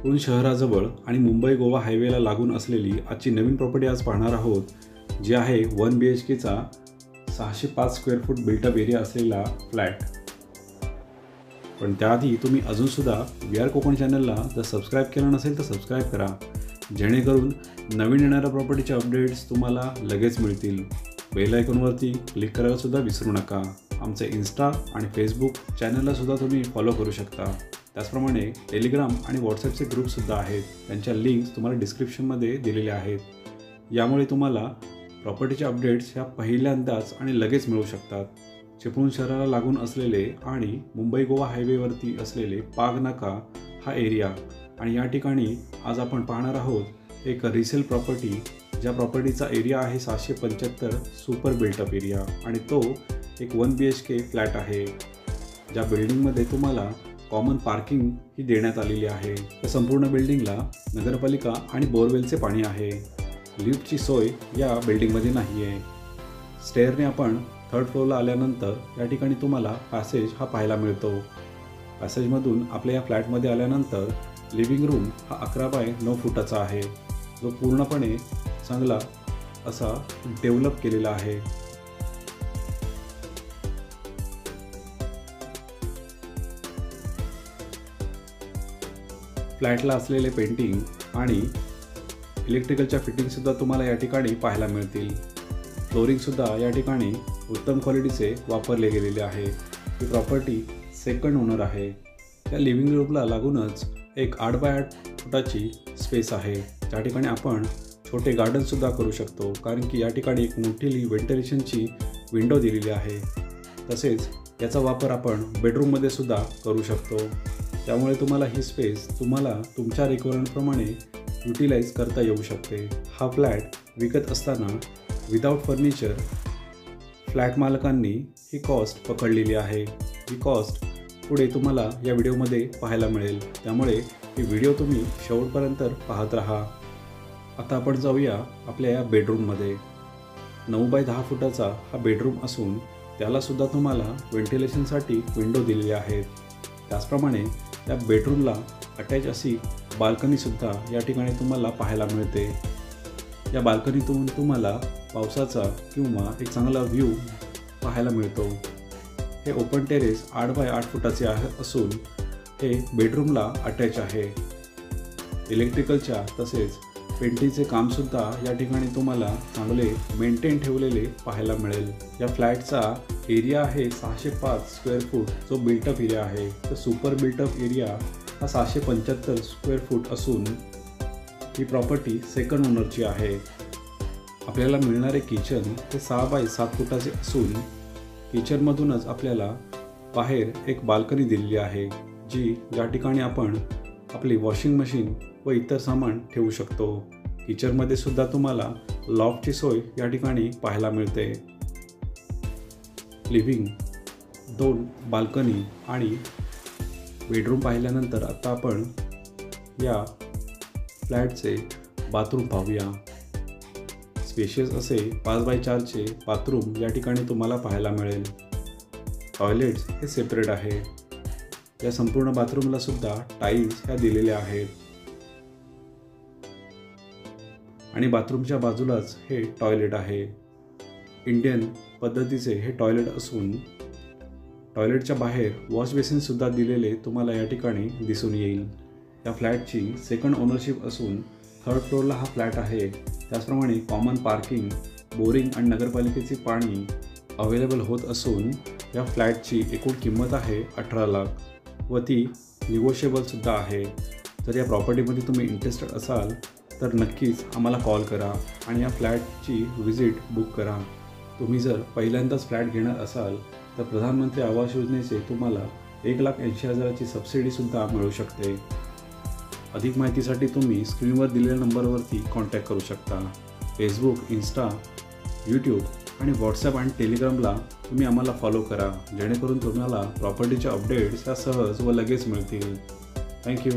चिपळूण शहराजवळ आणि मुंबई गोवा हायवेला लागून असलेली आजची नवीन प्रॉपर्टी आज पाहणार आहोत, जी आहे 1 BHKचा 605 स्क्वेअर फूट बिल्टअप एरिया असलेला फ्लॅट। पण त्याआधी तुम्ही अजूनसुद्धा VR कोकण चॅनलला जर सबस्क्राईब केलं नसेल तर सबस्क्राईब करा, जेणेकरून नवीन येणाऱ्या प्रॉपर्टीचे अपडेट्स तुम्हाला लगेच मिळतील। बेल आयकॉनवरती क्लिक करायला सुद्धा विसरू नका। आमचे इन्स्टा आणि फेसबुक चॅनलला सुद्धा तुम्ही फॉलो करू शकता। त्याचप्रमाणे टेलिग्राम आणि व्हॉट्सॲपचे ग्रुपसुद्धा आहेत, त्यांच्या लिंक्स तुम्हाला डिस्क्रिप्शनमध्ये दिलेल्या आहेत। यामुळे तुम्हाला प्रॉपर्टीचे अपडेट्स ह्या पहिल्यांदाच आणि लगेच मिळू शकतात। चिपळूण शहराला लागून असलेले आणि मुंबई गोवा हायवेवरती असलेले पाग नाका हा एरिया, आणि या ठिकाणी आज आपण पाहणार आहोत एक रिसेल प्रॉपर्टी, ज्या प्रॉपर्टीचा एरिया आहे 775 सुपर बिल्टअप एरिया, आणि तो एक 1 BHK फ्लॅट आहे। ज्या बिल्डिंगमध्ये तुम्हाला कॉमन पार्किंग ही देण्यात आलेली आहे। त्या संपूर्ण बिल्डिंगला नगरपालिका आणि बोरवेलचे पाणी आहे। लिफ्टची सोय या बिल्डिंगमध्ये नाही आहे। स्टेअरने आपण 3rd फ्लोअरला आल्यानंतर या ठिकाणी तुम्हाला पॅसेज हा पाहायला मिळतो। पॅसेजमधून आपल्या या फ्लॅटमध्ये आल्यानंतर लिव्हिंग रूम हा 11 बाय 9 फुटाचा आहे, जो पूर्णपणे चांगला असा डेव्हलप केलेला आहे। फ्लॅटला असलेले पेंटिंग आणि इलेक्ट्रिकलच्या फिटिंगसुद्धा तुम्हाला या ठिकाणी पाहायला मिळतील। फ्लोरिंगसुद्धा या ठिकाणी उत्तम क्वालिटीचे वापरले गेलेले आहे। ही प्रॉपर्टी सेकंड ओनर आहे। त्या लिव्हिंग रूमला लागूनच एक 8 बाय 8 फुटाची स्पेस आहे, त्या ठिकाणी आपण छोटे गार्डनसुद्धा करू शकतो, कारण की या ठिकाणी एक मोठी व्हेंटिलेशनची विंडो दिलेली आहे। तसेच याचा वापर आपण बेडरूममध्ये सुद्धा करू शकतो, त्यामुळे तुम्हाला ही स्पेस तुमच्या रिक्वायरमेंटप्रमाणे युटिलाइज करता येऊ शकते। हा फ्लॅट विकत असताना विदाउट फर्निचर फ्लॅट मालकांनी ही कॉस्ट पकडलेली आहे। ही कॉस्ट पुढे तुम्हाला या व्हिडिओमध्ये पाहायला मिळेल, त्यामुळे ही व्हिडिओ तुम्ही शेवटपर्यंत पाहत राहा। आता आपण जाऊया आपल्या या बेडरूममध्ये। 9 बाय 10 फुटाचा हा बेडरूम असून त्यालासुद्धा तुम्हाला व्हेंटिलेशनसाठी विंडो दिलेली आहेत। त्याचप्रमाणे त्या बेडरूमला अटॅच अशी बाल्कनीसुद्धा या ठिकाणी तुम्हाला पाहायला मिळते। या बाल्कनीतून तुम्हाला पावसाचा किंवा एक चांगला व्ह्यू पाहायला मिळतो। हे ओपन टेरेस 8 बाय 8 फुटाचे असून हे बेडरूमला अटॅच आहे। इलेक्ट्रिकलच्या तसेच पेंटिंगचे कामसुद्धा या ठिकाणी तुम्हाला चांगले मेंटेन ठेवलेले पाहायला मिळेल। या फ्लॅटचा एरिया आहे 605 स्क्वेअर फूट, जो बिल्टअप एरिया आहे। तर सुपर बिल्टअप एरिया हा 675 स्क्वेअर फूट असून ही प्रॉपर्टी सेकंड ओनरची आहे। आपल्याला मिळणारे किचन हे 6 बाय 7 फुटाचे असून किचनमधूनच आपल्याला बाहेर एक बाल्कनी दिलेली आहे, ज्या ठिकाणी आपण आपली वॉशिंग मशीन व इतर सामान ठेवू शकतो। किचनमध्ये सुद्धा तुम्हाला लॉफ्टची सोय या ठिकाणी पाहायला मिळते। लिव्हिंग, 2 बाल्कनी आणि बेडरूम पाहिल्यानंतर आता आपण या फ्लॅटचे बाथरूम पाहूया। स्पेशियस असे 5 बाय 4चे बाथरूम या ठिकाणी तुम्हाला पाहायला मिळेल। टॉयलेट्स हे सेपरेट आहे। या संपूर्ण बाथरूमला सुद्धा टाईल्स ह्या दिलेल्या आहेत, आणि बाथरूमच्या बाजूलाच हे टॉयलेट आहे। इंडियन पद्धतीचे हे टॉयलेट असून टॉयलेटच्या बाहेर वॉश बेसिनसुद्धा दिलेले तुम्हाला या ठिकाणी दिसून येईल। या फ्लॅटची सेकंड ओनरशिप असून 3rd फ्लोअरला हा फ्लॅट आहे। त्याचप्रमाणे कॉमन पार्किंग, बोरिंग आणि नगरपालिकेचे पाणी अवेलेबल होत असून या फ्लॅटची एकूण किंमत आहे 18 लाख व ती निगोशिएबलसुद्धा आहे। जर या प्रॉपर्टीमध्ये तुम्ही इंटरेस्टेड असाल तर नक्कीच आम्हाला कॉल करा आणि या फ्लॅटची व्हिजिट बुक करा। तुम्ही जर पहिल्यांदाच फ्लॅट घेणार असाल तर प्रधानमंत्री आवास योजनेचे तुम्हाला 1,80,000ची सबसिडीसुद्धा मिळू शकते। अधिक माहितीसाठी तुम्ही स्क्रीनवर दिलेल्या नंबरवरती कॉन्टॅक्ट करू शकता। फेसबुक, इन्स्टा, यूट्यूब आणि व्हॉट्सॲप आणि टेलिग्रामला तुम्ही आम्हाला फॉलो करा, जेणेकरून तुम्हाला प्रॉपर्टीचे अपडेट्स या सहज व लगेच मिळतील। थँक्यू।